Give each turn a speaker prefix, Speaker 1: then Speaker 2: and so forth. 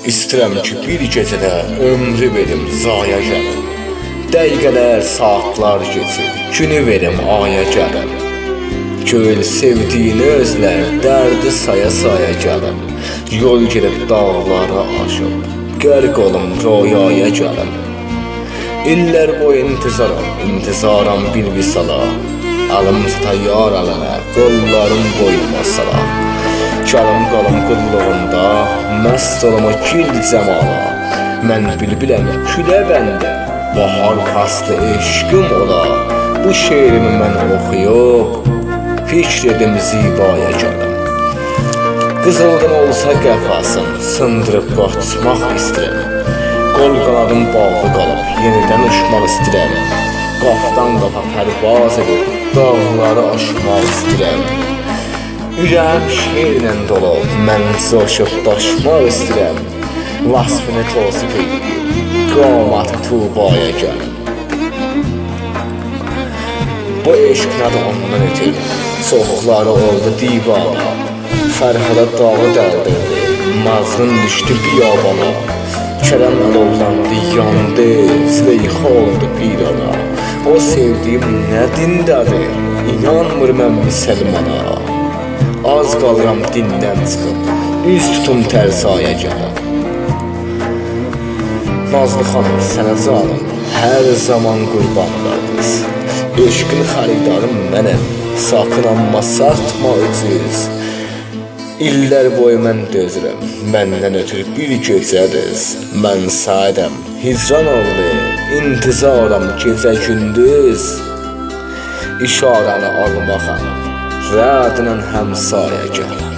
Speaker 1: İstəyirəm ki, bir gecədə ömrü verim zaya gəlim. Dəqiqələr, saatlar keçir, günü verim aya gəlim. Göl sevdiyini özlər, dərdi saya gəlim. Yol gedib dağları aşıb, qərq olum royaya gəlim. İllər boyu intizaram bir visala. Alım tayyar alana, qollarım boynuma sala. Çalım qalım qulluğunda, məst olama gül cəmala. Mən bülbüləm, külə bəndə, bahar faslı eşqim ola. Bu şeirimi mən oxuyub, fikr edim zibaya gəlim. Qızıldan olsa qəfasım, sındırıb qaçmaq istəyirəm. Qol qanadım bağlı qalıb, yenidən uçmaq istəyirəm. Qafdan qafa pərvaz edib, dağları aşmaq istəyirəm. Ürəyim şeirlə dolu, mən coşub daşmaq istəyirəm. Vasfını tosib edib, qamatı Tubaya gəlim. Bu eşq nədir ondan ötür, çoxları oldu divana. Fərhada dağı dəldirdi, mazlum düşdü biyabana. Kərəm əlovlandı, yandı, züleyxa oldu bir ana. O sevdiyim nə dindədir, inanmır mən müsəlmana. Az qalıram dindən çıxıb, üz tutum tərsaya gələm. Nazlı xanım, sənə canım, hər zaman qurbanlardınız. Eşqin xaridarım mənəm, sakın amma satma ucuz. İllər boyu mən dözürəm, məndən ötürü bir gecədir. Mən saidəm, hicran oldu, intizaram gecə gündüz. İşarəni almaqam, rədlə həmsaya gələm.